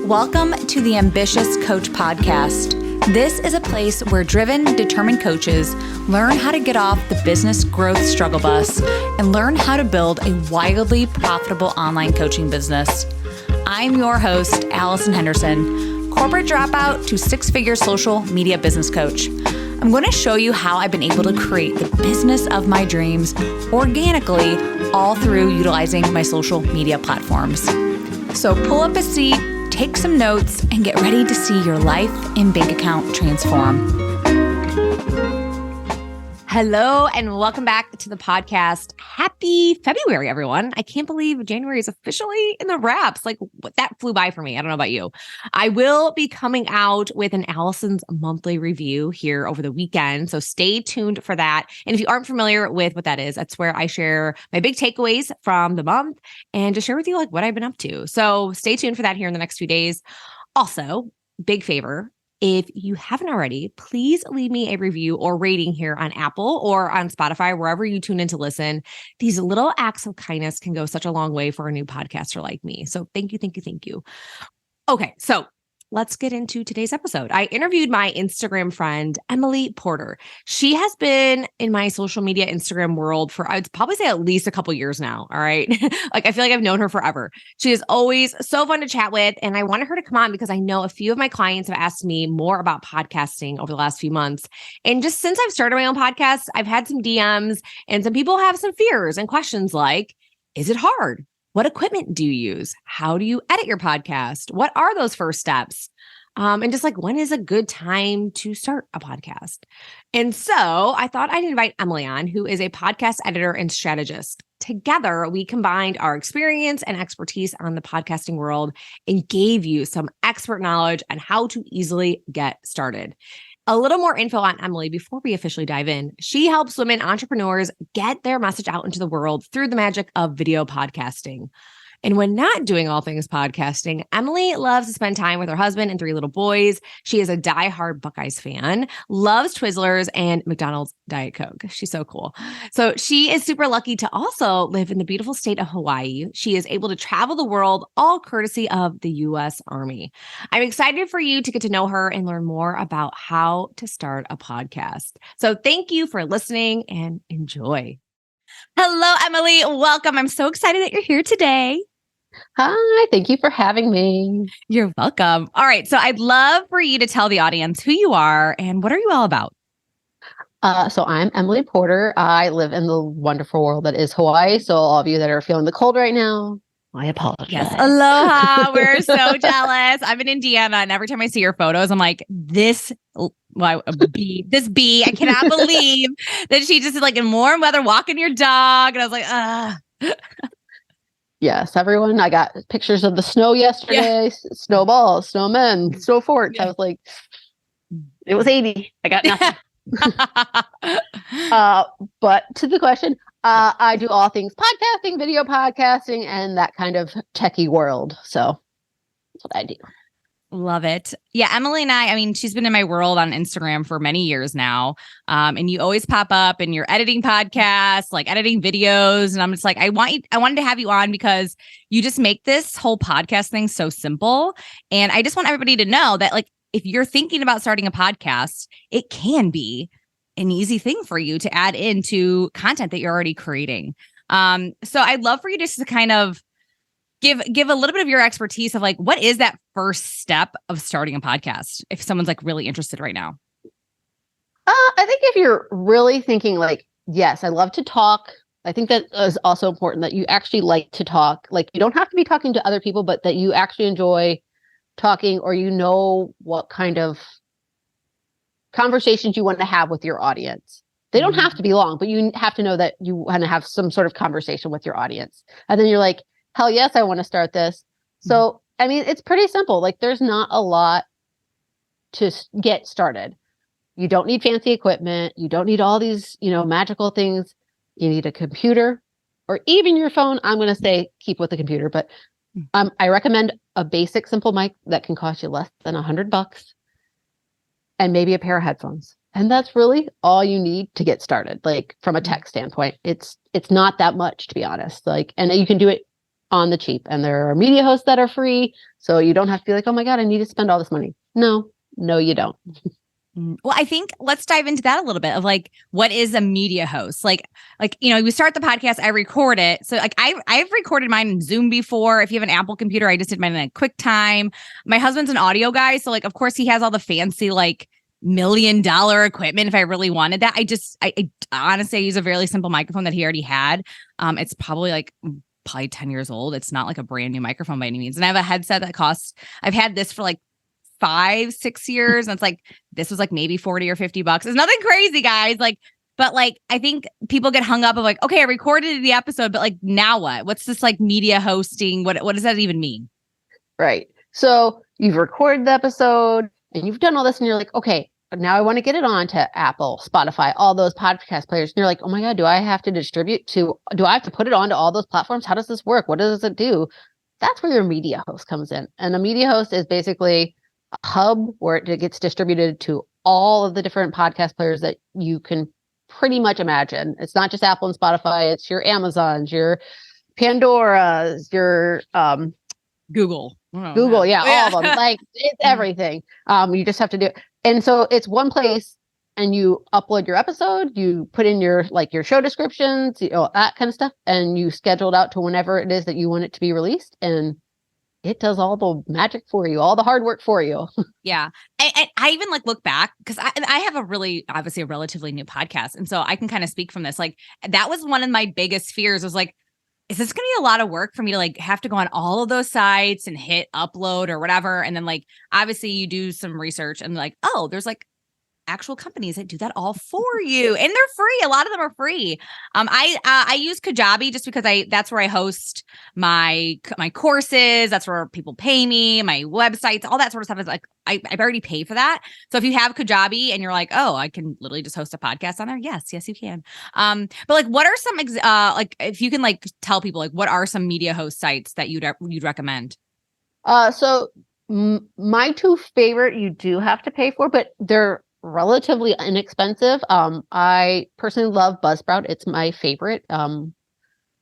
Welcome to the Ambitious Coach Podcast. This is a place where driven, determined coaches learn how to get off the business growth struggle bus and learn how to build a wildly profitable online coaching business. I'm your host, Allison Henderson, corporate dropout to six-figure social media business coach. I'm going to show you how I've been able to create the business of my dreams organically, all through utilizing my social media platforms. So pull up a seat, take some notes, and get ready to see your life and bank account transform. Hello, and welcome back to the podcast. Happy February, everyone. I can't believe January is officially in the wraps. That flew by for me. I don't know about you. I will be coming out with an Allison's monthly review here over the weekend, so stay tuned for that. And if you aren't familiar with what that is, that's where I share my big takeaways from the month and just share with you what I've been up to. So stay tuned for that here in the next few days. Also, big favor. If you haven't already, please leave me a review or rating here on Apple or on Spotify, wherever you tune in to listen. These little acts of kindness can go such a long way for a new podcaster like me. So thank you, thank you, thank you. Okay, so let's get into today's episode. I interviewed my Instagram friend, Emily Porter. She has been in my social media Instagram world for, I'd probably say at least a couple years now. All right. I feel like I've known her forever. She is always so fun to chat with. And I wanted her to come on because I know a few of my clients have asked me more about podcasting over the last few months. And just since I've started my own podcast, I've had some DMs and some people have some fears and questions like, is it hard? What equipment do you use? How do you edit your podcast? What are those first steps? And just when is a good time to start a podcast? And so I thought I'd invite Emily on, who is a podcast editor and strategist. Together, we combined our experience and expertise on the podcasting world and gave you some expert knowledge on how to easily get started. A little more info on Emily before we officially dive in. She helps women entrepreneurs get their message out into the world through the magic of video podcasting. And when not doing all things podcasting, Emily loves to spend time with her husband and three little boys. She is a diehard Buckeyes fan, loves Twizzlers and McDonald's Diet Coke. She's so cool. So she is super lucky to also live in the beautiful state of Hawaii. She is able to travel the world, all courtesy of the U.S. Army. I'm excited for you to get to know her and learn more about how to start a podcast. So thank you for listening and enjoy. Hello, Emily. Welcome. I'm so excited that you're here today. Hi, thank you for having me. You're welcome. All right. So I'd love for you to tell the audience who you are and what are you all about? So I'm Emily Porter. I live in the wonderful world that is Hawaii. So all of you that are feeling the cold right now, I apologize. Yes. Aloha. We're so jealous. I'm in Indiana, and every time I see your photos, I'm like, this bee. I cannot believe that she just is in warm weather walking your dog. And I was like, ah. Yes, everyone. I got pictures of the snow yesterday, snowballs, snowmen, snow forts. Yeah. I was like, it was 80. I got nothing. But to the question, I do all things podcasting, video podcasting, and that kind of techie world. So that's what I do. Love it. Yeah, Emily and I mean, she's been in my world on Instagram for many years now. And you always pop up and you're editing podcasts, editing videos. And I'm just I wanted to have you on because you just make this whole podcast thing so simple. And I just want everybody to know that if you're thinking about starting a podcast, it can be an easy thing for you to add into content that you're already creating. So I'd love for you just to kind of give a little bit of your expertise of what is that first step of starting a podcast if someone's really interested right now? I think if you're really thinking yes, I love to talk. I think that is also important that you actually like to talk. You don't have to be talking to other people, but that you actually enjoy talking, or what kind of conversations you want to have with your audience. They don't have to be long, but you have to know that you want to have some sort of conversation with your audience. And then you're like, hell yes, I want to start this. So, I mean, it's pretty simple. There's not a lot to get started. You don't need fancy equipment. You don't need all these, magical things. You need a computer or even your phone. I'm going to say keep with the computer, but I recommend a basic, simple mic that can cost you less than $100 and maybe a pair of headphones. And that's really all you need to get started. From a tech standpoint, it's not that much, to be honest. And you can do it on the cheap, and there are media hosts that are free. So you don't have to be like, oh my God, I need to spend all this money. No, you don't. Well, I think let's dive into that a little bit of like, what is a media host? Like, we start the podcast, I record it. So like I've recorded mine in Zoom before. If you have an Apple computer, I just did mine in QuickTime. My husband's an audio guy. So like, of course he has all the fancy, like $1 million equipment. If I really wanted that, I honestly, I use a very simple microphone that he already had. It's probably 10 years old. It's not like a brand new microphone by any means. And I have a headset that I've had this for like 5-6 years. And it's like, this was like maybe 40 or $50. It's nothing crazy, guys. But I think people get hung up of like, okay, I recorded the episode, but like, now what? What's this like media hosting? What does that even mean? Right. So you've recorded the episode and you've done all this and you're like, okay, now I want to get it on to Apple, Spotify, all those podcast players. And you're like, oh my God, do I have to do I have to put it onto all those platforms? How does this work? What does it do? That's where your media host comes in. And a media host is basically a hub where it gets distributed to all of the different podcast players that you can pretty much imagine. It's not just Apple and Spotify. It's your Amazons, your Pandoras, your Google. Google. Yeah, all of them. Like it's everything. You just have to do it. And so it's one place and you upload your episode, you put in your show descriptions, that kind of stuff. And you schedule it out to whenever it is that you want it to be released. And it does all the magic for you, all the hard work for you. Yeah. And I even look back because I have obviously a relatively new podcast. And so I can kind of speak from this. Like that was one of my biggest fears was like, is this going to be a lot of work for me to have to go on all of those sites and hit upload or whatever? And then obviously you do some research and oh, there's actual companies that do that all for you, and they're free. A lot of them are free. I use Kajabi just because that's where I host my courses. That's where people pay me, my websites, all that sort of stuff is I already pay for that. So if you have Kajabi and you're like, oh, I can literally just host a podcast on there. Yes, you can. But what are some if you can tell people what are some media host sites that you'd recommend? So my two favorite you do have to pay for, but they're relatively inexpensive. I personally love Buzzsprout. It's my favorite.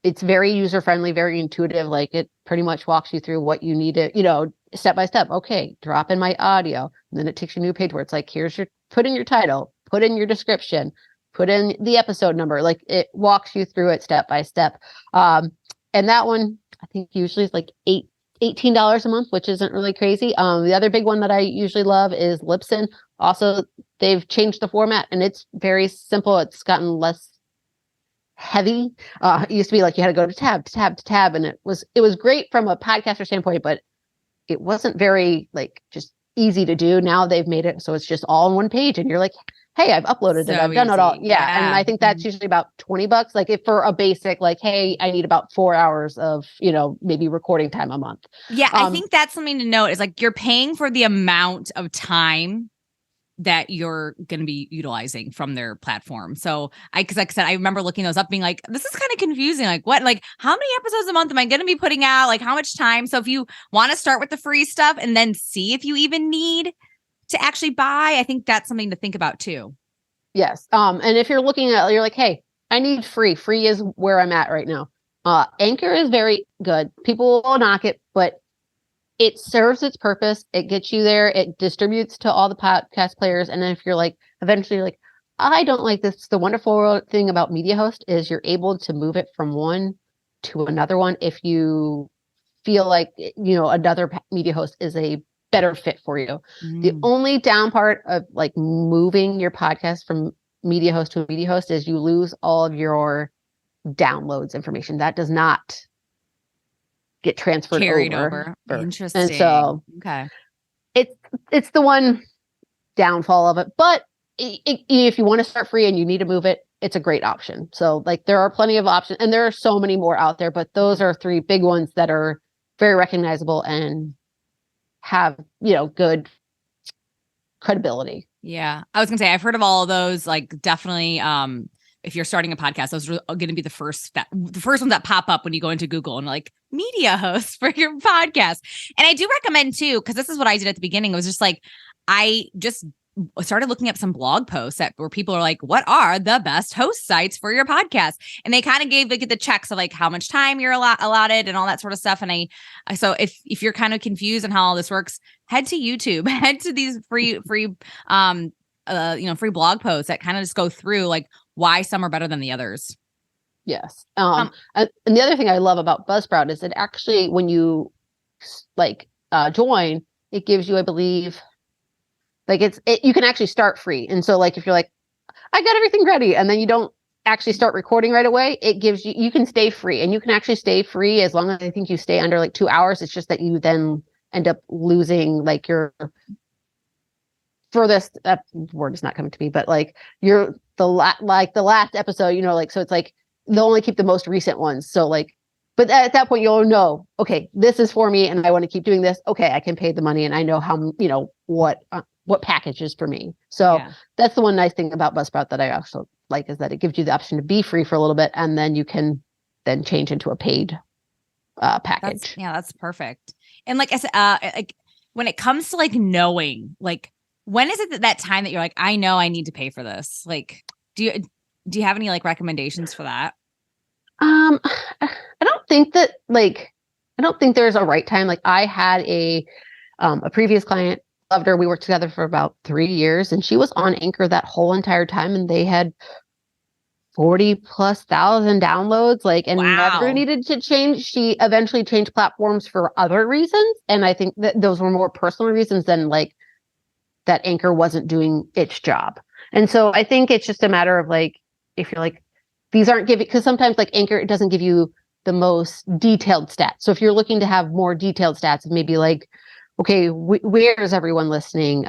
It's very user-friendly, very intuitive. It pretty much walks you through what you need to, step by step. Okay, drop in my audio. And then it takes you to a new page where it's put in your title, put in your description, put in the episode number. It walks you through it step by step. And that one, I think usually is $18 a month, which isn't really crazy. The other big one that I usually love is Libsyn. Also, they've changed the format and it's very simple. It's gotten less heavy. It used to be you had to go to tab to tab to tab, and it was great from a podcaster standpoint, but it wasn't very just easy to do. Now they've made it so it's just all on one page, and you're like, hey, I've uploaded it. I've done it all. Yeah. And I think that's usually about $20. If for a basic, hey, I need about 4 hours of, maybe recording time a month. Yeah. I think that's something to note is you're paying for the amount of time that you're going to be utilizing from their platform. So because like I said, I remember looking those up being this is kind of confusing. What, how many episodes a month am I going to be putting out? How much time? So if you want to start with the free stuff and then see if you even need to actually buy, I think that's something to think about too. Yes. And if you're looking at, you're hey, I need free. Free is where I'm at right now. Anchor is very good. People will knock it, but it serves its purpose. It gets you there. It distributes to all the podcast players. And then if you're eventually I don't like this, the wonderful thing about Media Host is you're able to move it from one to another one. If you feel another media host is a better fit for you. The only down part of moving your podcast from media host to a media host is you lose all of your downloads information. That does not get transferred over. Interesting. And so okay, it's the one downfall of it. But if you want to start free and you need to move it, it's a great option. So there are plenty of options, and there are so many more out there. But those are three big ones that are very recognizable and have good credibility. Yeah, I was gonna say I've heard of all of those. Definitely, if you're starting a podcast, those are going to be the first ones that pop up when you go into Google and media hosts for your podcast. And I do recommend too, because this is what I did at the beginning. It was just I just started looking up some blog posts where people are like, what are the best host sites for your podcast? And they kind of gave like the checks of like how much time you're allotted and all that sort of stuff. And so if you're kind of confused on how all this works, head to YouTube, head to these free free blog posts that kind of just go through like why some are better than the others. Yes. And the other thing I love about Buzzsprout is it actually, when you join, it gives you, I believe, like you can actually start free. And so like, if you're like, I got everything ready, and then you don't actually start recording right away, it gives you can stay free, and you can actually stay free as long as I think you stay under like 2 hours. It's just that you then end up losing like your furthest, that word is not coming to me, but like the last episode, like, so it's like they'll only keep the most recent ones. So like, but at that point you'll know, okay, this is for me and I want to keep doing this. Okay, I can pay the money and I know how, what package is for me. So that's the one nice thing about Buzzsprout that I also like, is that it gives you the option to be free for a little bit, and then you can then change into a paid package. That's perfect. And like I said, like when it comes to like knowing, like, when is it that time that you're like, I know I need to pay for this? Like, do you have any like recommendations for that? I don't think there's a right time. Like, I had a previous client, loved her. We worked together for about 3 years, and she was on Anchor that whole entire time, and they had 40,000+ downloads, like, and never needed to change. She eventually changed platforms for other reasons, and I think that those were more personal reasons than like that Anchor wasn't doing its job. And so I think it's just a matter of like, if you're like, these aren't giving, because sometimes like Anchor, it doesn't give you the most detailed stats. So if you're looking to have more detailed stats, maybe like, okay, where is everyone listening?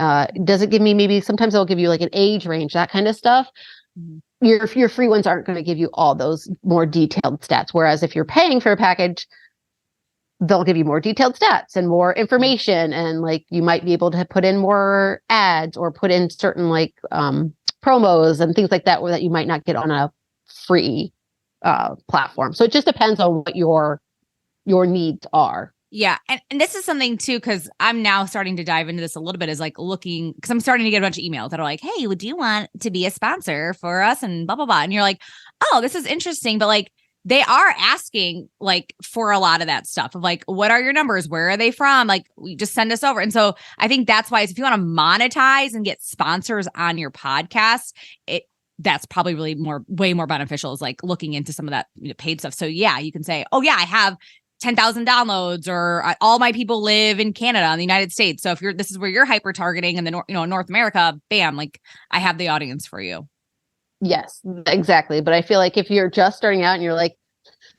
Does it give me, maybe sometimes they'll give you like an age range, that kind of stuff. Mm-hmm. Your free ones aren't going to give you all those more detailed stats. Whereas if you're paying for a package, they'll give you more detailed stats and more information. And like, you might be able to put in more ads or put in certain like promos and things like that, that you might not get on a free platform. So it just depends on what your needs are. Yeah. And this is something too, because I'm now starting to dive into this a little bit, is like looking, because I'm starting to get a bunch of emails that are like, hey, do you want to be a sponsor for us? And blah, blah, blah. And you're like, oh, this is interesting. But like, they are asking like for a lot of that stuff of like, what are your numbers? Where are they from? Like, we just send us over. And so I think that's why if you want to monetize and get sponsors on your podcast, that's probably really way more beneficial, is like looking into some of that paid stuff. So yeah, you can say, oh yeah, I have 10,000 downloads, or all my people live in Canada and the United States. So if this is where you're hyper targeting in the North America, bam, like I have the audience for you. Yes, exactly. But I feel like if you're just starting out and you're like,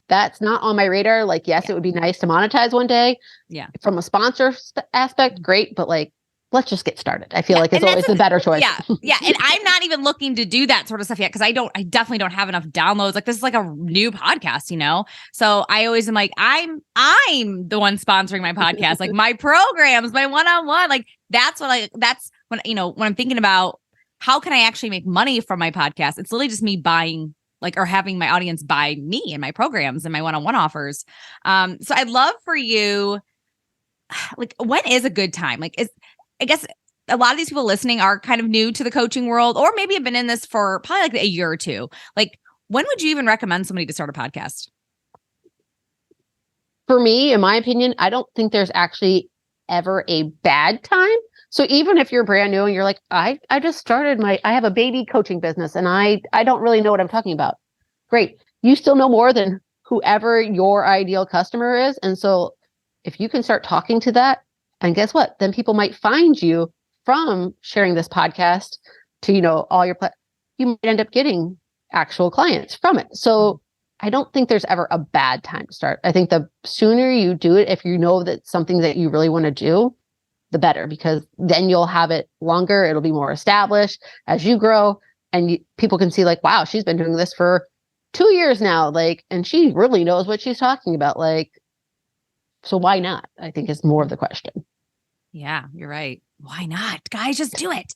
that's not on my radar, like, yes, it would be nice to monetize one day. Yeah. From a sponsor aspect, great. But like, let's just get started. I feel like it's always the better choice. Yeah. Yeah. And I'm not even looking to do that sort of stuff yet, because I definitely don't have enough downloads. Like, this is like a new podcast, So I always am like, I'm the one sponsoring my podcast, like my programs, my one-on-one, like that's when when I'm thinking about how can I actually make money from my podcast? It's literally just me buying, like, or having my audience buy me and my programs and my one-on-one offers. So I'd love for you, like, when is a good time? Like, I guess a lot of these people listening are kind of new to the coaching world, or maybe have been in this for probably like a year or two. Like, when would you even recommend somebody to start a podcast? For me, in my opinion, I don't think there's actually ever a bad time. So even if you're brand new and you're like, I just started I have a baby coaching business and I don't really know what I'm talking about. Great. You still know more than whoever your ideal customer is. And so if you can start talking to that, and guess what? Then people might find you from sharing this podcast to, all your, you might end up getting actual clients from it. So I don't think there's ever a bad time to start. I think the sooner you do it, if you know that something that you really want to do, the better, because then you'll have it longer. It'll be more established as you grow, and people can see like, wow, she's been doing this for 2 years now. Like, and she really knows what she's talking about. Like, so why not? I think is more of the question. Yeah, you're right. Why not? Guys, just do it.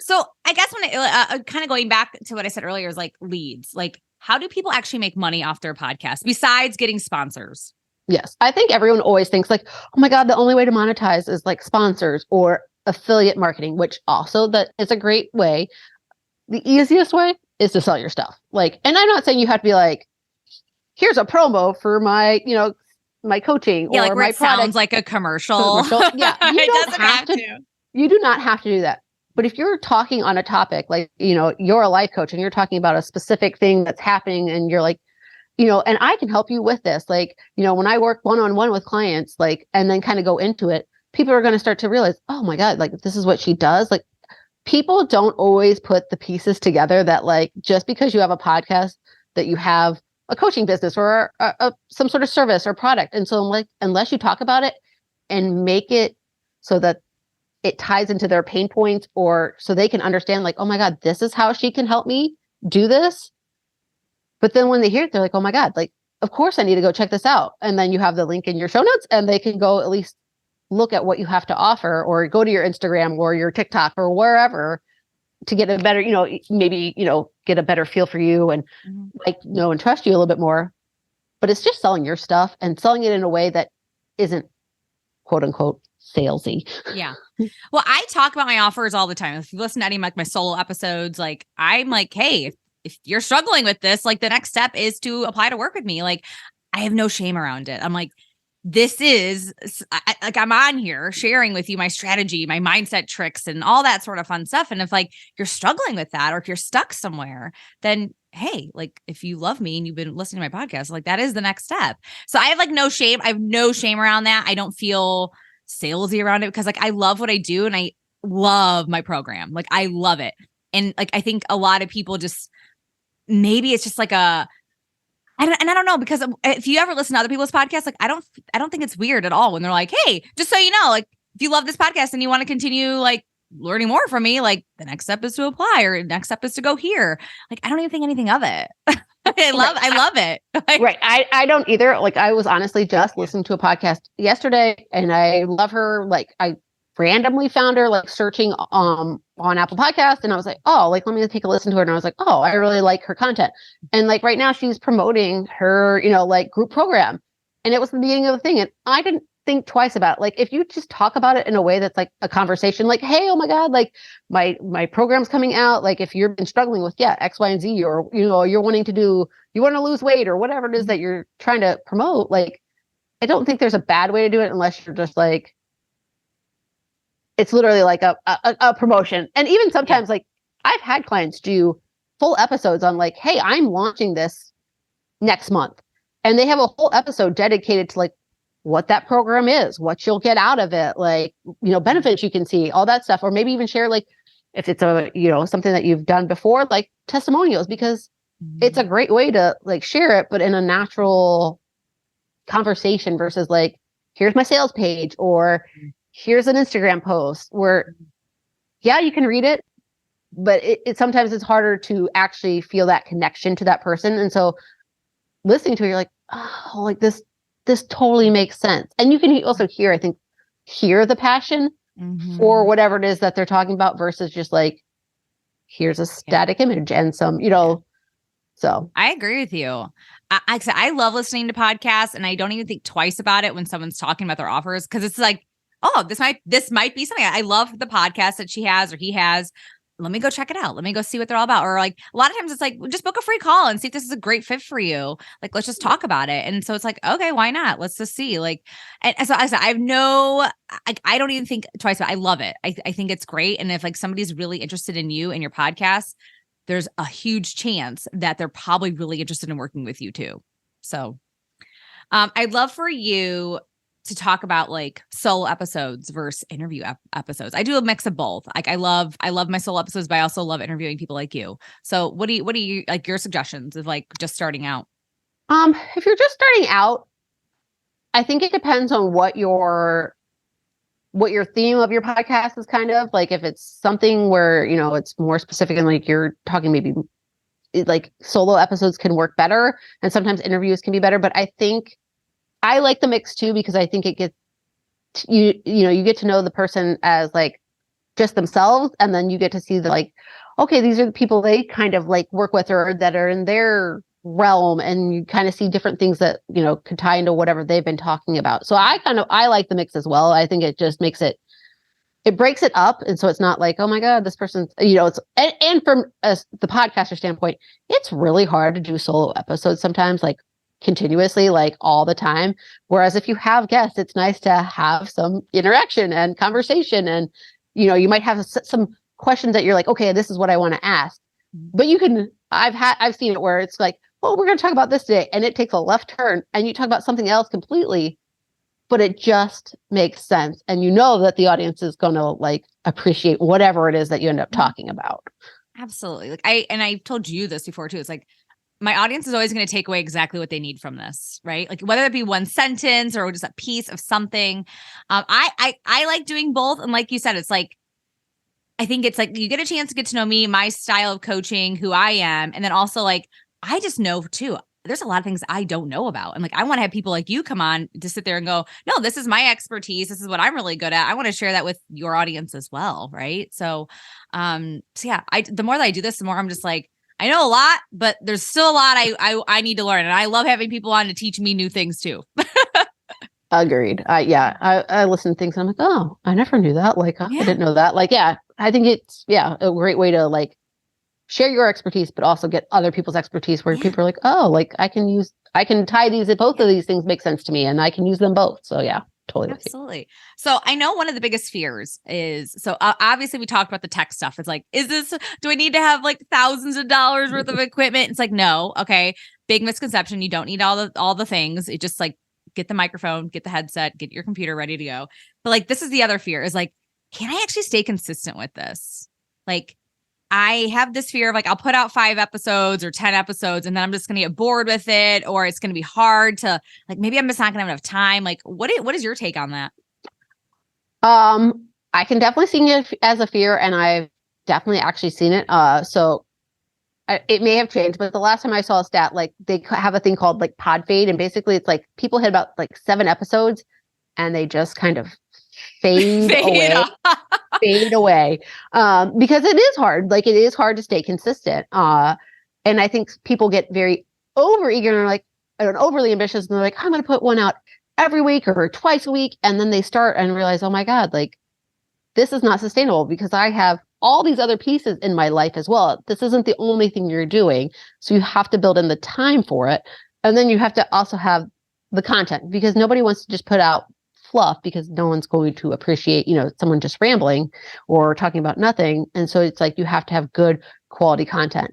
So I guess when kind of going back to what I said earlier is like leads, like how do people actually make money off their podcast besides getting sponsors? Yes. I think everyone always thinks like, oh my God, the only way to monetize is like sponsors or affiliate marketing, which also that is a great way. The easiest way is to sell your stuff. Like, and I'm not saying you have to be like, here's a promo for my, my coaching or like my it product. Sounds like a commercial. Yeah. You don't have to. You do not have to do that. But if you're talking on a topic, like, you're a life coach and you're talking about a specific thing that's happening and you're like, and I can help you with this. Like, when I work one-on-one with clients, like, and then kind of go into it, people are going to start to realize, oh my God, like this is what she does. Like people don't always put the pieces together that like, just because you have a podcast that you have a coaching business or some sort of service or product. And so I'm like, unless you talk about it and make it so that it ties into their pain points or so they can understand like, oh my God, this is how she can help me do this. But then when they hear it, they're like, oh my God, like, of course I need to go check this out. And then you have the link in your show notes and they can go at least look at what you have to offer or go to your Instagram or your TikTok or wherever to get a better, maybe, get a better feel for you and like, know and trust you a little bit more. But it's just selling your stuff and selling it in a way that isn't quote unquote salesy. Yeah. Well, I talk about my offers all the time. If you listen to any of my solo episodes, like I'm like, hey, if you're struggling with this, like the next step is to apply to work with me. Like I have no shame around it. I'm like, this is like, I'm on here sharing with you my strategy, my mindset tricks and all that sort of fun stuff. And if like you're struggling with that, or if you're stuck somewhere, then hey, like if you love me and you've been listening to my podcast, like that is the next step. So I have like no shame. I have no shame around that. I don't feel salesy around it because like I love what I do and I love my program. Like I love it. And like I think a lot of people just maybe it's just like I don't know, because if you ever listen to other people's podcasts, like I don't think it's weird at all when they're like, hey, just so you know, like if you love this podcast and you want to continue like learning more from me, like the next step is to apply or next step is to go here. Like I don't even think anything of it. I love it. Like, right. I don't either. Like I was honestly just listening to a podcast yesterday and I love her. Like I randomly found her like searching on Apple Podcasts and I was like, oh, like let me take a listen to her. And I was like, oh, I really like her content. And like right now she's promoting her, like group program. And it was the beginning of the thing. And I didn't think twice about it. Like if you just talk about it in a way that's like a conversation, like, hey, oh my God, like my program's coming out. Like if you've been struggling with X, Y, and Z, or you're wanting to you want to lose weight or whatever it is that you're trying to promote, like I don't think there's a bad way to do it unless you're just like, it's literally like a promotion. And even sometimes like I've had clients do full episodes on like, hey, I'm launching this next month. And they have a whole episode dedicated to like what that program is, what you'll get out of it, like, benefits you can see, all that stuff. Or maybe even share like if it's something that you've done before, like testimonials, because it's a great way to like share it, but in a natural conversation versus like, here's my sales page or here's an Instagram post where, you can read it, but it sometimes it's harder to actually feel that connection to that person. And so listening to it, you're like, oh, like this totally makes sense. And you can also hear the passion for whatever it is that they're talking about versus just like, here's a static image and some, so. I agree with you. I love listening to podcasts and I don't even think twice about it when someone's talking about their offers. Cause it's like, oh, this might be something. I love the podcast that she has or he has. Let me go check it out. Let me go see what they're all about. Or like a lot of times it's like, just book a free call and see if this is a great fit for you. Like, let's just talk about it. And so it's like, okay, why not? Let's just see. Like, and so I said, I don't even think twice, but I love it. I think it's great. And if like somebody's really interested in you and your podcast, there's a huge chance that they're probably really interested in working with you too. So I'd love for you to talk about like solo episodes versus interview episodes. I do a mix of both. Like I love my solo episodes, but I also love interviewing people like you. So what do you like your suggestions of like just starting out? If you're just starting out, I think it depends on what your theme of your podcast is kind of like. If it's something where, it's more specific and like you're talking maybe like solo episodes can work better and sometimes interviews can be better. But I think I like the mix too, because I think it gets you get to know the person as like just themselves. And then you get to see like, okay, these are the people they kind of like work with or that are in their realm. And you kind of see different things that, could tie into whatever they've been talking about. So I like the mix as well. I think it just makes it it breaks it up. And so it's not like, oh my God, this person's, it's, and from the podcaster standpoint, it's really hard to do solo episodes sometimes, like continuously, like all the time. Whereas if you have guests, it's nice to have some interaction and conversation. And, you might have some questions that you're like, okay, this is what I want to ask. But I've seen it where it's like, oh, we're going to talk about this today. And it takes a left turn and you talk about something else completely, but it just makes sense. And that the audience is going to like appreciate whatever it is that you end up talking about. Absolutely. Like I've told you this before too. It's like, my audience is always going to take away exactly what they need from this, right? Like whether it be one sentence or just a piece of something. I like doing both. And like you said, it's like, I think it's like you get a chance to get to know me, my style of coaching, who I am. And then also like, I just know too, there's a lot of things I don't know about. And like, I want to have people like you come on to sit there and go, no, this is my expertise. This is what I'm really good at. I want to share that with your audience as well. Right. So yeah, the more that I do this, the more I'm just like, I know a lot, but there's still a lot I need to learn. And I love having people on to teach me new things too. Agreed. I listen to things and I'm like, oh, I never knew that. Like, I didn't know that. Like, yeah, I think it's, a great way to like share your expertise, but also get other people's expertise where people are like, oh, like I can tie these, both of these things make sense to me and I can use them both. So yeah, totally. Absolutely. So I know one of the biggest fears is, obviously we talked about the tech stuff. It's like, do I need to have like thousands of dollars worth of equipment? It's like, no. Okay. Big misconception. You don't need all the things. It just like, get the microphone, get the headset, get your computer ready to go. But like, this is the other fear is like, can I actually stay consistent with this? Like, I have this fear of like, I'll put out 5 episodes or 10 episodes and then I'm just going to get bored with it, or it's going to be hard to like, maybe I'm just not going to have enough time. Like, what is your take on that? I can definitely see it as a fear and I've definitely actually seen it. So it may have changed, but the last time I saw a stat, like they have a thing called like pod fade. And basically it's like people hit about like 7 episodes and they just kind of fade away. Because it is hard. Like it is hard to stay consistent. And I think people get very overeager and like, overly ambitious. And they're like, I'm going to put one out every week or twice a week. And then they start and realize, oh my God, like this is not sustainable because I have all these other pieces in my life as well. This isn't the only thing you're doing. So you have to build in the time for it. And then you have to also have the content because nobody wants to just put out fluff because no one's going to appreciate, someone just rambling or talking about nothing. And so it's like, you have to have good quality content.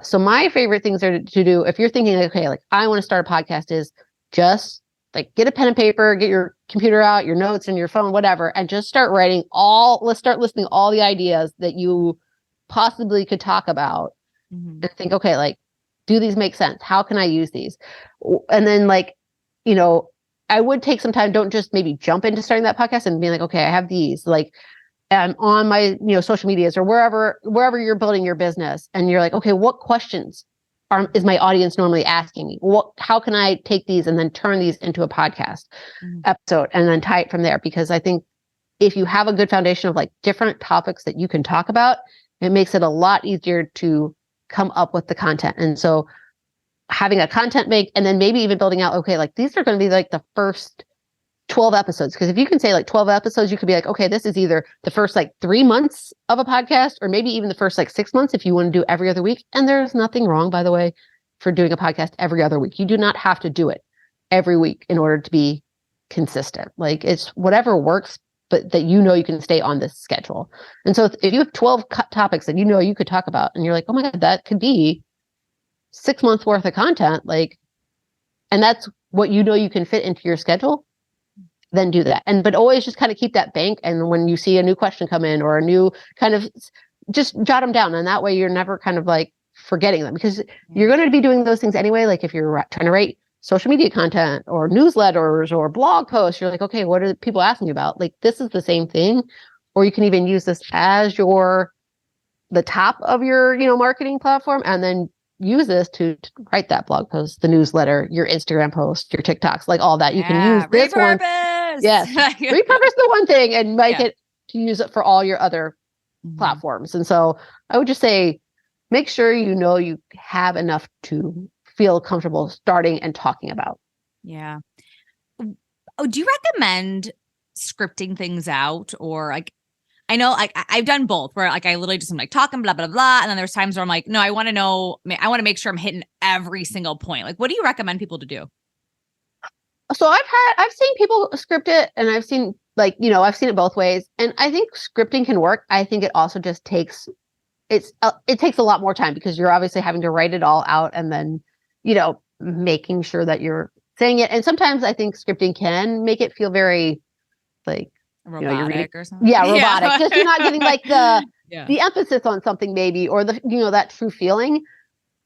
So my favorite things are to do, if you're thinking, okay, like I want to start a podcast, is just like get a pen and paper, get your computer out, your notes and your phone, whatever, and just start writing let's start listing all the ideas that you possibly could talk about and think, okay, like, do these make sense? How can I use these? And then like, I would take some time, don't just maybe jump into starting that podcast and be like, okay, I have these like on my, social medias or wherever you're building your business. And you're like, okay, what questions is my audience normally asking me? How can I take these and then turn these into a podcast episode and then tie it from there? Because I think if you have a good foundation of like different topics that you can talk about, it makes it a lot easier to come up with the content. And so having a content bank and then maybe even building out, okay, like these are going to be like the first 12 episodes. Because if you can say like 12 episodes, you could be like, okay, this is either the first like 3 months of a podcast or maybe even the first like 6 months if you want to do every other week. And there's nothing wrong, by the way, for doing a podcast every other week. You do not have to do it every week in order to be consistent. Like it's whatever works, but that you can stay on this schedule. And so if you have 12 topics that you could talk about and you're like, oh my God, that could be 6 months worth of content, like, and that's what you can fit into your schedule, then do that. But always just kind of keep that bank. And when you see a new question come in or a new kind of, just jot them down. And that way you're never kind of like forgetting them because you're going to be doing those things anyway. Like if you're trying to write social media content or newsletters or blog posts, you're like, okay, what are people asking about? Like, this is the same thing. Or you can even use this as the top of your, marketing platform, and then use this to write that blog post, the newsletter, your Instagram post, your TikToks, like all that. You can use this one. Yes. Repurpose the one thing and make it to use it for all your other platforms. And so I would just say, make sure you have enough to feel comfortable starting and talking about. Yeah. Oh, do you recommend scripting things out, or like I know, like I've done both where like I literally just am like talking blah, blah, blah. And then there's times where I'm like, no, I want to make sure I'm hitting every single point. Like, what do you recommend people to do? So I've seen people script it, and I've seen I've seen it both ways. And I think scripting can work. I think it also just takes, it takes a lot more time because you're obviously having to write it all out and then, making sure that you're saying it. And sometimes I think scripting can make it feel very like, robotic or something. Yeah, robotic. Because you're not getting like the Yeah. the emphasis on something maybe, or the that true feeling.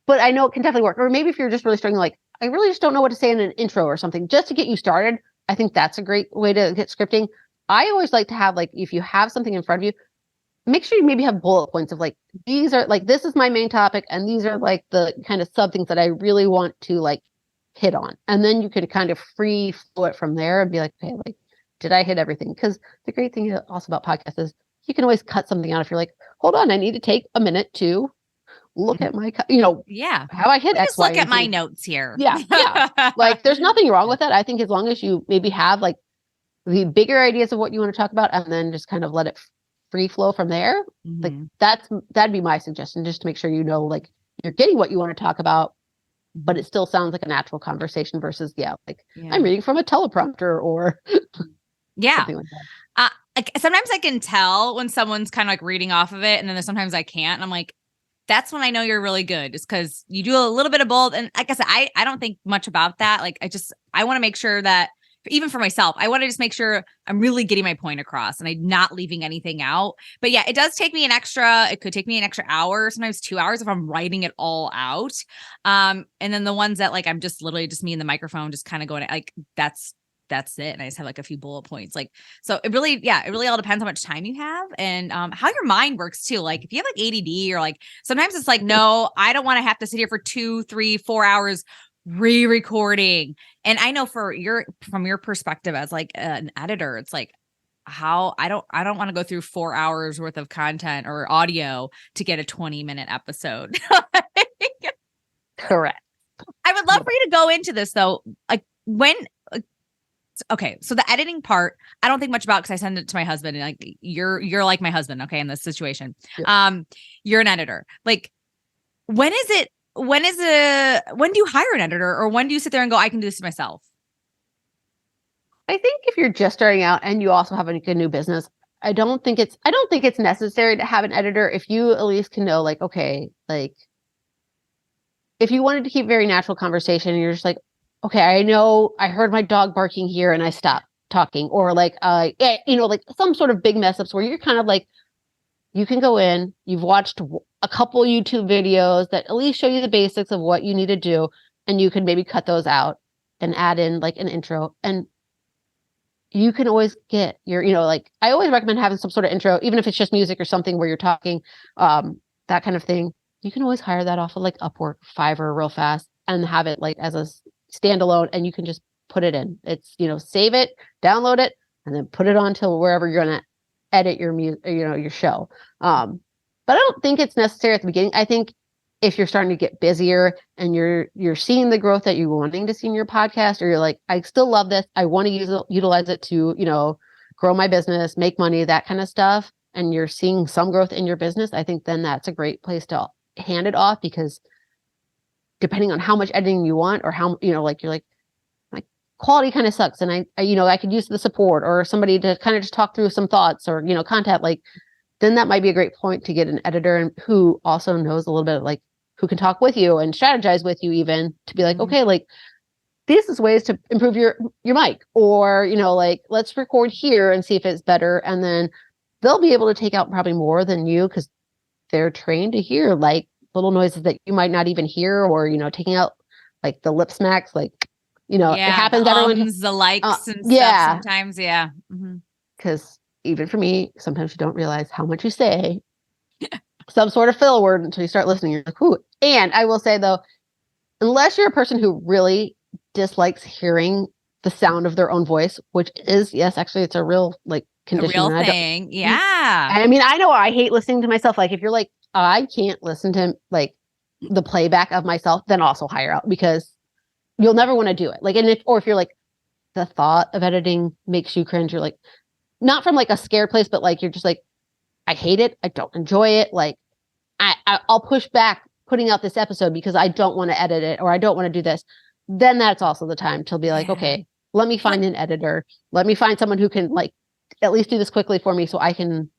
But I know it can definitely work. Or maybe if you're just really struggling, like I really just don't know what to say in an intro or something, just to get you started. I think that's a great way to get scripting. I always like to have, like, if you have something in front of you, make sure you maybe have bullet points of like, these are like, this is my main topic, and these are like the kind of sub things that I really want to like hit on. And then you could kind of free flow it from there and be like, okay, like, did I hit everything? Because the great thing also about podcasts is you can always cut something out if you're like, hold on, I need to take a minute to look at my, how I hit X, just look Y, at and my Z. notes here. Yeah. Like there's nothing wrong with that. I think as long as you maybe have like the bigger ideas of what you want to talk about, and then just kind of let it free flow from there. Like that'd be my suggestion, just to make sure like you're getting what you want to talk about, but it still sounds like a natural conversation versus I'm reading from a teleprompter or something like that. Like sometimes I can tell when someone's kind of like reading off of it, and then sometimes I can't. And I'm like, that's when I know you're really good, is because you do a little bit of both. And like I said, I don't think much about that. Like I want to make sure that even for myself, I want to just make sure I'm really getting my point across and I'm not leaving anything out. But yeah, it does take me it could take me an extra hour, sometimes 2 hours if I'm writing it all out. And then the ones that like, I'm just literally just me and the microphone, just kind of going like, that's it. And I just have like a few bullet points. Like, so it really all depends how much time you have and how your mind works too. Like if you have like ADD or like, sometimes it's like, no, I don't want to have to sit here for 2, 3, 4 hours re-recording. And I know from your perspective as like an editor, it's like how I don't want to go through 4 hours worth of content or audio to get a 20-minute episode. Correct. I would love for you to go into this though. Like okay, so the editing part, I don't think much about because I send it to my husband, and like you're like my husband, okay, in this situation. Yeah. You're an editor. Like when do you hire an editor, or when do you sit there and go, I can do this myself? I think if you're just starting out and you also have a good new business, I don't think it's necessary to have an editor if you at least can know, like, okay, like if you wanted to keep very natural conversation and you're just like, okay, I know I heard my dog barking here and I stopped talking, or like, like some sort of big mess ups where you're kind of like, you can go in, you've watched a couple YouTube videos that at least show you the basics of what you need to do, and you can maybe cut those out and add in like an intro. And you can always get your, like I always recommend having some sort of intro, even if it's just music or something where you're talking, that kind of thing. You can always hire that off of like Upwork, Fiverr real fast and have it like as a standalone, and you can just put it in. It's, save it, download it, and then put it on to wherever you're going to edit your music, your show. But I don't think it's necessary at the beginning. I think if you're starting to get busier and you're seeing the growth that you're wanting to see in your podcast, or you're like, I still love this, I want to utilize it to, grow my business, make money, that kind of stuff, and you're seeing some growth in your business, I think then that's a great place to hand it off, because depending on how much editing you want, or how, like you're like, my quality kind of sucks, and I could use the support or somebody to kind of just talk through some thoughts or, content, like, then that might be a great point to get an editor and who also knows a little bit, like, who can talk with you and strategize with you, even to be like, okay, like, this is ways to improve your mic, or, like, let's record here and see if it's better. And then they'll be able to take out probably more than you, because they're trained to hear like little noises that you might not even hear, or, taking out like the lip smacks, like, it happens. Everyone, the likes and stuff sometimes. Yeah. Because even for me, sometimes you don't realize how much you say some sort of filler word until you start listening. You're like, ooh. And I will say though, unless you're a person who really dislikes hearing the sound of their own voice, which is, yes, actually it's a real like condition. A real thing. Yeah. I mean, I know I hate listening to myself. Like if you're like, I can't listen to like the playback of myself, then also hire out, because you'll never want to do it. Like, and if you're like, the thought of editing makes you cringe, you're like, not from like a scared place, but like, you're just like, I hate it. I don't enjoy it. Like I'll push back putting out this episode because I don't want to edit it or I don't want to do this. Then that's also the time to be like, okay, let me find an editor. Let me find someone who can like at least do this quickly for me so I can,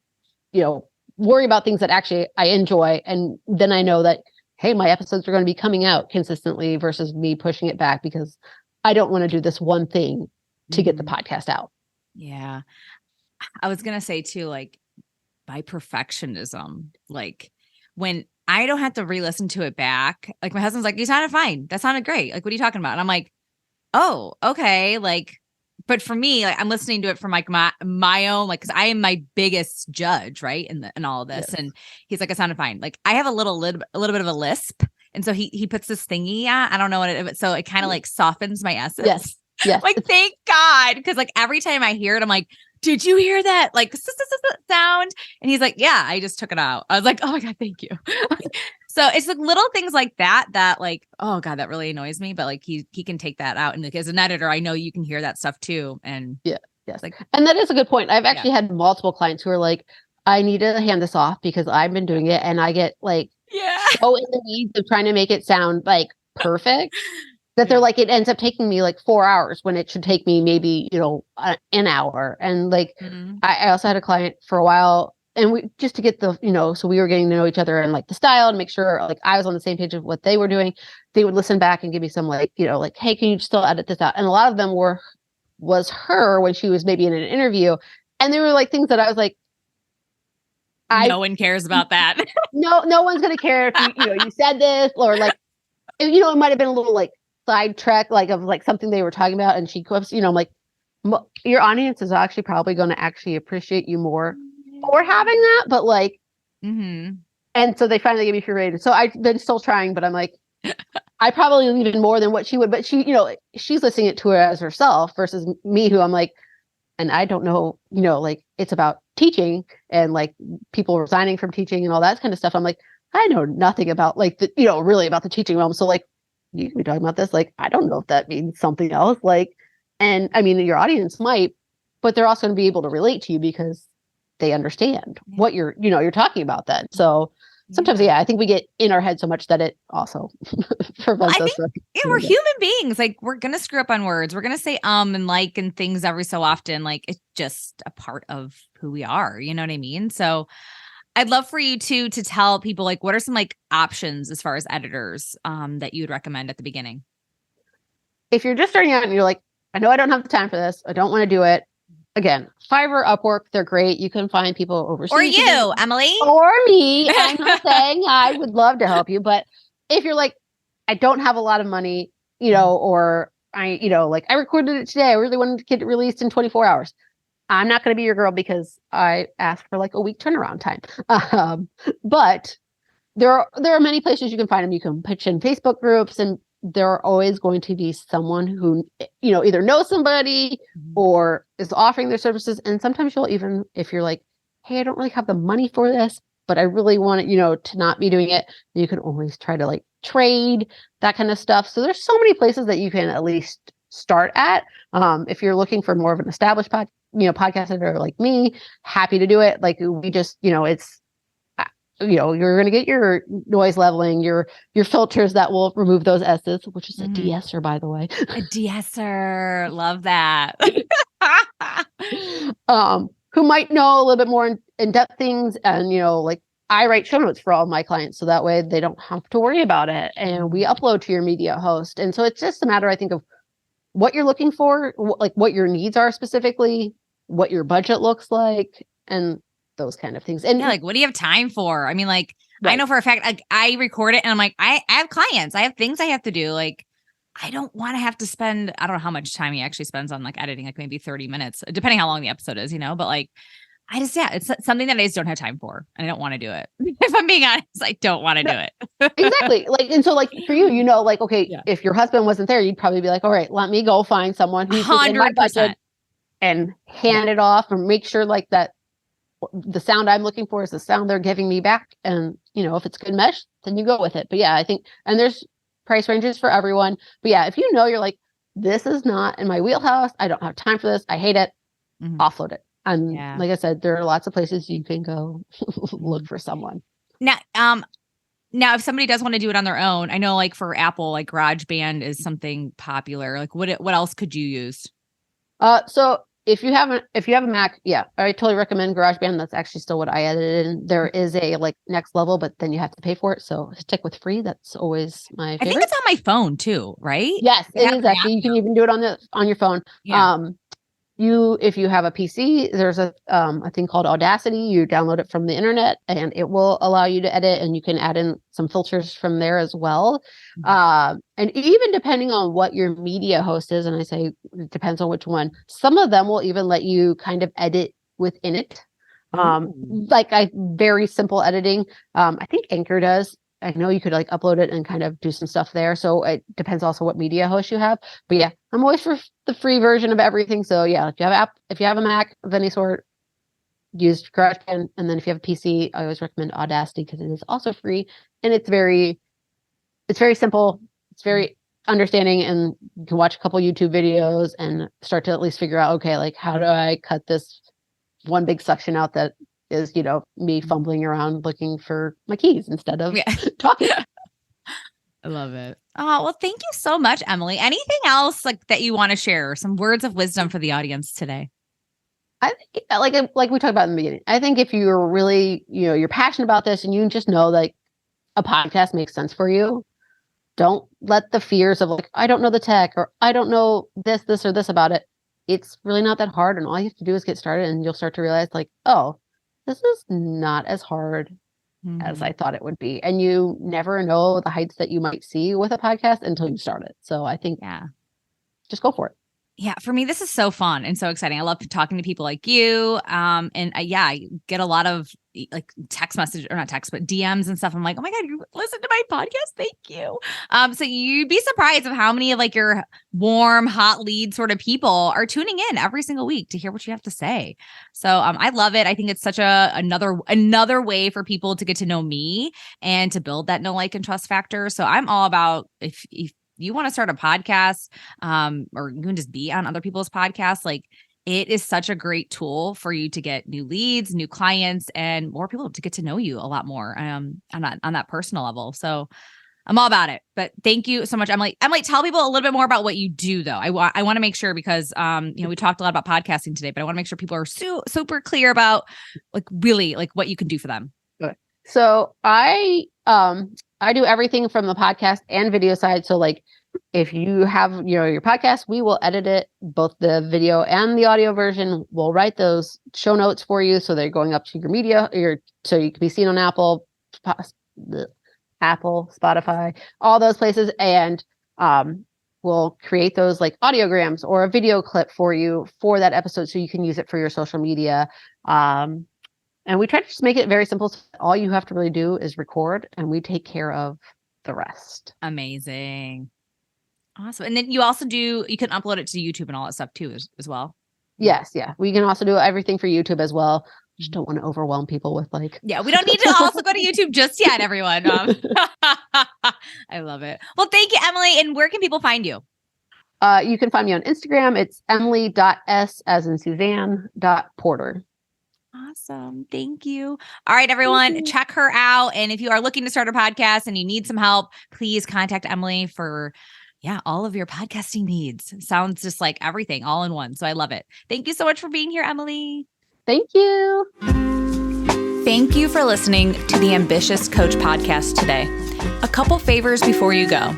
worry about things that actually I enjoy. And then I know that, hey, my episodes are going to be coming out consistently versus me pushing it back because I don't want to do this one thing to get the podcast out. Yeah. I was going to say too, like by perfectionism, like when I don't have to re-listen to it back, like my husband's like, you sounded fine. That sounded great. Like, what are you talking about? And I'm like, oh, okay. Like, but for me, like I'm listening to it from like my own, like, cause I am my biggest judge, right. In all of this. Yes. And he's like, it sounded fine. Like I have a little bit of a lisp. And so he puts this thingy on, I don't know what it, so it kind of like softens my S's. Yes. Yes. Like, thank God. Cause like every time I hear it, I'm like, did you hear that? Like sound? And he's like, yeah, I just took it out. I was like, oh my God, thank you. So it's like little things like that like, oh God, that really annoys me. But like he can take that out. And like, as an editor, I know you can hear that stuff too. And yeah, yes. Like, and that is a good point. I've actually had multiple clients who are like, I need to hand this off because I've been doing it. And I get like, so in the weeds of trying to make it sound like perfect. That they're like, it ends up taking me like 4 hours when it should take me maybe, an hour. And like, I also had a client for a while and we just to get the, so we were getting to know each other and like the style and make sure like I was on the same page of what they were doing. They would listen back and give me some like, like, hey, can you still edit this out? And a lot of them was her when she was maybe in an interview. And they were like things that I was like, no one cares about that. No one's going to care if you said this or like, it might've been a little like, sidetrack like of like something they were talking about and she quips, I'm like, your audience is actually probably going to actually appreciate you more for having that, but like and so they finally gave me free rating. So I've been still trying, but I'm like I probably even more than what she would, but she she's listening it to her as herself versus me who I'm like, and I don't know, like it's about teaching and like people resigning from teaching and all that kind of stuff. I'm like, I know nothing about like the really about the teaching realm. So like you can be talking about this, like, I don't know if that means something else. Like, and I mean, your audience might, but they're also going to be able to relate to you because they understand what you're talking about then. So sometimes, I think we get in our head so much that it also prevents us from. Yeah, we're human beings. Like, we're going to screw up on words. We're going to say, and like, and things every so often. Like, it's just a part of who we are. You know what I mean? So I'd love for you to tell people like what are some like options as far as editors that you would recommend at the beginning. If you're just starting out and you're like, I know I don't have the time for this, I don't want to do it. Again, Fiverr, Upwork, they're great. You can find people overseas. Or you, Emily. Or me. I'm not saying I would love to help you, but if you're like, I don't have a lot of money, or I, like I recorded it today. I really wanted to get it released in 24 hours. I'm not going to be your girl because I asked for like a week turnaround time. But there are many places you can find them. You can pitch in Facebook groups and there are always going to be someone who, either knows somebody or is offering their services. And sometimes you'll even, if you're like, hey, I don't really have the money for this, but I really want it, to not be doing it. You can always try to like trade, that kind of stuff. So there's so many places that you can at least start at. If you're looking for more of an established podcast editor like me, happy to do it. Like we just, it's, you're going to get your noise leveling, your filters that will remove those S's, which is a de-esser, by the way. A de-esser. Love that. Who might know a little bit more in-depth things. And, like I write show notes for all of my clients. So that way they don't have to worry about it. And we upload to your media host. And so it's just a matter, I think, of what you're looking for, like what your needs are specifically, what your budget looks like, and those kind of things. And like, what do you have time for? I mean, like, right. I know for a fact, like, I record it and I'm like, I have clients. I have things I have to do. Like, I don't want to have to spend, I don't know how much time he actually spends on like editing, like maybe 30 minutes, depending how long the episode is, but like, it's something that I just don't have time for. And I don't want to do it. If I'm being honest, I don't want to do it. Exactly. Like, and so like for you, like, okay, if your husband wasn't there, you'd probably be like, all right, let me go find someone who's in my budget and hand it off or make sure like that the sound I'm looking for is the sound they're giving me back. And, if it's good mesh, then you go with it. But yeah, I think, and there's price ranges for everyone. But yeah, if you're like, this is not in my wheelhouse, I don't have time for this, I hate it, offload it. And Yeah. like I said, there are lots of places you can go look for someone. Now, if somebody does want to do it on their own, I know like for Apple, like GarageBand is something popular. Like what else could you use? So if you have a Mac, yeah, I totally recommend GarageBand. That's actually still what I edited in. There is a like next level, but then you have to pay for it. So stick with free. That's always my favorite. I think it's on my phone too, right? Yes, it is actually. You can even do it on your phone. Yeah. If you have a PC, there's a thing called Audacity. You download it from the internet, and it will allow you to edit, and you can add in some filters from there as well. And even depending on what your media host is, and I say it depends on which one, some of them will even let you kind of edit within it. Like very simple editing. I think Anchor does. I know you could like upload it and kind of do some stuff there. So it depends also what media host you have. But yeah, I'm always for the free version of everything. So yeah, if you have a Mac of any sort, use GarageBand. And then if you have a PC, I always recommend Audacity because it is also free. And it's very simple. It's very understanding, and you can watch a couple YouTube videos and start to at least figure out, okay, like how do I cut this one big section out that is, me fumbling around looking for my keys instead of talking. I love it. Oh, well, thank you so much, Emily. Anything else like that you want to share? Some words of wisdom for the audience today? I think like we talked about in the beginning, I think if you're really, you're passionate about this and you just know like a podcast makes sense for you, don't let the fears of like, I don't know the tech, or I don't know this or this about it. It's really not that hard. And all you have to do is get started, and you'll start to realize like, oh, this is not as hard as I thought it would be. And you never know the heights that you might see with a podcast until you start it. So I think, just go for it. Yeah, for me, this is so fun and so exciting. I love talking to people like you. I get a lot of like text message, or not text, but DMs and stuff. I'm like, oh my God, you listen to my podcast? Thank you. So you'd be surprised of how many of like your warm, hot lead sort of people are tuning in every single week to hear what you have to say. So I love it. I think it's such another way for people to get to know me and to build that know, like, and trust factor. So I'm all about if you want to start a podcast, or you can just be on other people's podcasts, like it is such a great tool for you to get new leads, new clients, and more people to get to know you a lot more on that personal level. So I'm all about it. But thank you so much, Emily. Emily, tell people a little bit more about what you do, though. I want to make sure, because we talked a lot about podcasting today, but I want to make sure people are super clear about like really like what you can do for them. So I do everything from the podcast and video side. So like if you have your podcast, we will edit it, both the video and the audio version. We'll write those show notes for you, so they're going up to your media, so you can be seen on Apple, Spotify, all those places, and we'll create those like audiograms or a video clip for you for that episode, so you can use it for your social media. And we try to just make it very simple. So all you have to really do is record, and we take care of the rest. Amazing. Awesome. And then you also you can upload it to YouTube and all that stuff too, as well. Yes. Yeah. We can also do everything for YouTube as well. Just don't want to overwhelm people with like. Yeah. We don't need to also go to YouTube just yet, everyone. I love it. Well, thank you, Emily. And where can people find you? You can find me on Instagram. It's emily.s as in Suzanne.porter. Awesome. Thank you. All right, everyone, check her out. And if you are looking to start a podcast and you need some help, please contact Emily for all of your podcasting needs. Sounds just like everything all in one. So I love it. Thank you so much for being here, Emily. Thank you. Thank you for listening to the Ambitious Coach podcast today. A couple favors before you go.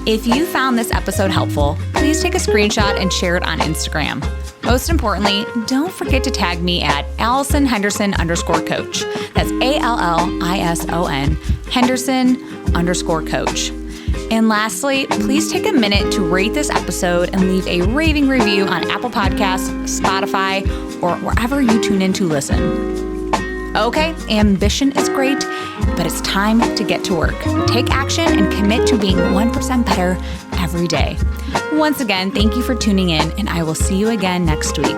If you found this episode helpful, please take a screenshot and share it on Instagram. Most importantly, don't forget to tag me at Allison Henderson _coach. That's ALLISON Henderson_coach. And lastly, please take a minute to rate this episode and leave a raving review on Apple Podcasts, Spotify, or wherever you tune in to listen. Okay, ambition is great, but it's time to get to work. Take action and commit to being 1% better every day. Once again, thank you for tuning in, and I will see you again next week.